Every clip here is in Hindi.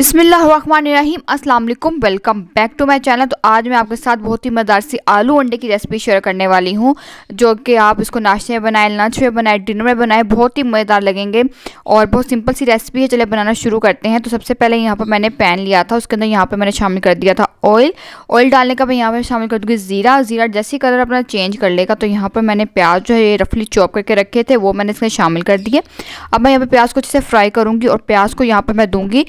बिस्मिल्लाहिर्रहमानिर्रहीम, अस्सलाम वालेकुम, welcome back to my channel. तो आज मैं आपके साथ बहुत ही मज़ेदार सी आलू अंडे की रेसिपी शेयर करने वाली हूँ, जो कि आप इसको नाश्ते में बनाएं, लंच में बनाएं, डिनर में बनाएं, बहुत ही मज़ेदार लगेंगे और बहुत सिंपल सी रेसिपी है। चलिए बनाना शुरू करते हैं। तो सबसे पहले यहाँ पर मैंने पैन लिया था, उसके अंदर यहाँ पर मैंने शामिल कर दिया था ऑयल डालने का मैं यहाँ पर शामिल कर दूँगी ज़ीरा जैसे कलर अपना चेंज कर लेगा। तो यहाँ पर मैंने प्याज जो है ये रफली चॉप करके रखे थे, वो मैंने इसमें शामिल कर दिए। अब मैं यहाँ पर प्याज को अच्छे से फ्राई करूँगी और प्याज को यहाँ पर मैं दूँगी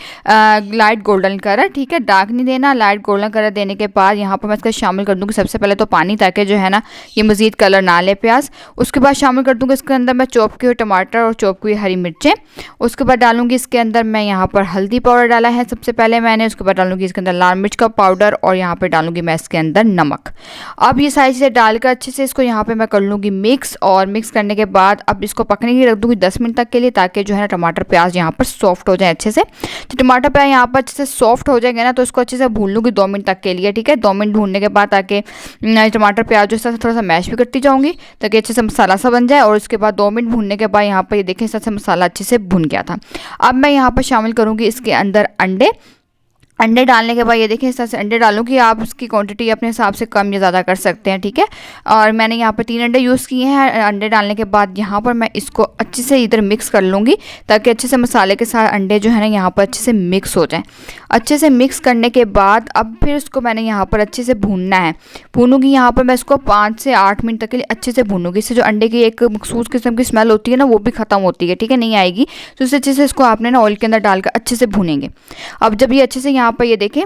लाइट गोल्डन कलर, ठीक है, डार्क नहीं देना। लाइट गोल्डन कलर देने के बाद यहाँ पर मैं इसका शामिल कर दूँगी सबसे पहले तो पानी, ताकि जो है ना ये मज़ीद कलर ना ले प्याज। उसके बाद शामिल कर दूँगी इसके अंदर मैं चॉप किए हुए टमाटर और चॉप की हुई हरी मिर्चें। उसके बाद डालूंगी इसके अंदर मैं यहाँ पर हल्दी पाउडर डाला है सबसे पहले मैंने। उसके बाद डालूंगी इसके अंदर लाल मिर्च का पाउडर और यहाँ पर डालूंगी मैं इसके अंदर नमक। अब ये सारी चीज़ें डालकर अच्छे से इसको यहाँ पर मैं कर लूँगी मिक्स, और मिक्स करने के बाद अब इसको पकने की रख दूँगी 10 मिनट तक के लिए, ताकि जो है ना टमाटर प्याज यहाँ पर सॉफ्ट हो जाए अच्छे से। तो टमाटर प्याज यहाँ पर अच्छे से सॉफ्ट हो जाएंगे ना, तो इसको अच्छे से भून लूँगी 2 मिनट तक के लिए, ठीक है। 2 मिनट भूनने के बाद ताकि टमाटर प्याज जो है थोड़ा सा मैश भी करती जाऊँगी, ताकि अच्छे से मसाला सा बन जाए। और उसके बाद 2 मिनट भूनने के बाद यहाँ पर ये देखें इस तरह से मसाला अच्छे से भुन गया था। अब मैं यहाँ पर शामिल करूँगी इसके अंदर अंडे डालने के बाद ये देखिए इस तरह से अंडे डालूंगी। आप उसकी क्वांटिटी अपने हिसाब से कम या ज़्यादा कर सकते हैं, ठीक है। और मैंने यहाँ पर 3 अंडे यूज़ किए हैं। अंडे डालने के बाद यहाँ पर मैं इसको अच्छे से इधर मिक्स कर लूँगी, ताकि अच्छे से मसाले के साथ अंडे जो है ना यहाँ पर अच्छे से मिक्स हो जाएँ। अच्छे से मिक्स करने के बाद अब फिर इसको मैंने यहाँ पर अच्छे से भूनना है। भूनूंगी यहाँ पर मैं इसको 5 से 8 मिनट तक के लिए अच्छे से भूनूंगी। इससे जो अंडे की एक मखसूस किस्म की स्मेल होती है ना, वो भी ख़त्म होती है, ठीक है, नहीं आएगी। तो इससे अच्छे से इसको आपने ना ऑयल के अंदर डालकर अच्छे से भूनेंगे। अब जब ये अच्छे से यहाँ पर ये देखें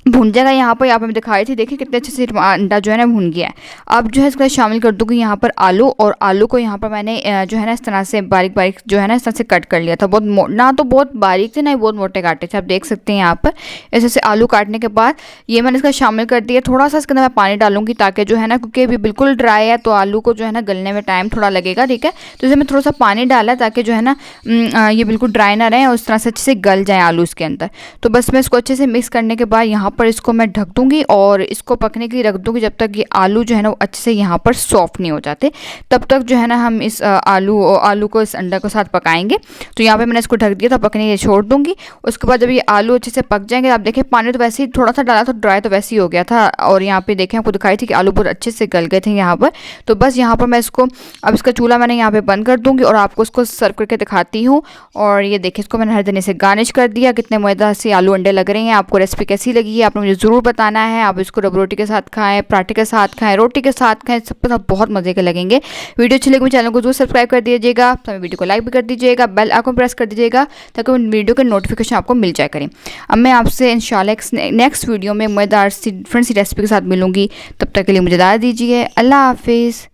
भुन जाएगा, यहाँ पर मैं दिखाई थी, देखिए कितने अच्छे से अंडा जो है ना भुन गया है। अब जो है इसका शामिल कर दूँगी यहाँ पर आलू, और आलू को यहाँ पर मैंने जो है ना इस तरह से बारीक बारीक जो है ना इस तरह से कट कर लिया था। बहुत ना तो बहुत बारीक थे ना ही बहुत मोटे काटे थे, आप देख सकते हैं यहाँ पर। ऐसे से आलू काटने के बाद ये मैंने इसका शामिल कर दिया। थोड़ा सा इसके अंदर मैं पानी डालूंगी, ताकि जो है ना, क्योंकि अभी बिल्कुल ड्राई है तो आलू को जो है ना गलने में टाइम थोड़ा लगेगा, ठीक है। तो इसमें थोड़ा सा पानी डाला ताकि जो है ना ये बिल्कुल ड्राई ना रहे और उस तरह से अच्छे से गल जाए आलू इसके अंदर। तो बस मैं इसको अच्छे से मिक्स करने के बाद यहाँ पर इसको मैं ढक दूंगी और इसको पकने के लिए रख दूंगी, जब तक ये आलू जो है ना वो अच्छे से यहाँ पर सॉफ्ट नहीं हो जाते। तब तक जो है ना हम इस आलू को इस अंडा के साथ पकाएंगे। तो यहाँ पे मैंने इसको ढक दिया था, पकने के लिए छोड़ दूंगी। उसके बाद जब ये आलू अच्छे से पक जाएंगे, आप देखें पानी तो वैसे ही थोड़ा सा डाला था, ड्राई तो वैसे ही हो गया था। और यहाँ पे देखें आपको दिखाई थी कि आलू बहुत अच्छे से गल गए थे यहाँ पर। तो बस यहाँ पर मैं इसको अब इसका चूल्हा मैंने यहाँ पे बंद कर दूँगी और आपको इसको सर्व करके दिखाती हूँ। और ये देखिए इसको मैंने हर दिन से गार्निश कर दिया। कितने मज़ेदार से आलू अंडे लग रहे हैं। आपको रेसिपी कैसी लगी है आपने मुझे ज़रूर बताना है। आप इसको रब रोटी के साथ खाएं, पराठे के साथ खाएं, रोटी के साथ खाएं, सबके साथ बहुत मज़े के लगेंगे। वीडियो अच्छी लगी चैनल को जरूर सब्सक्राइब कर दीजिएगा, तो वीडियो को लाइक भी कर दीजिएगा, बेल आइकन प्रेस कर दीजिएगा, ताकि वीडियो के नोटिफिकेशन आपको मिल जाए करें। अब मैं आपसे इंशाल्लाह नेक्स्ट वीडियो में मज़ेदार सी डिफरेंट सी रेसिपी के साथ मिलूंगी। तब तक के लिए मुझे इजाज़त दीजिए। अल्लाह हाफिज़।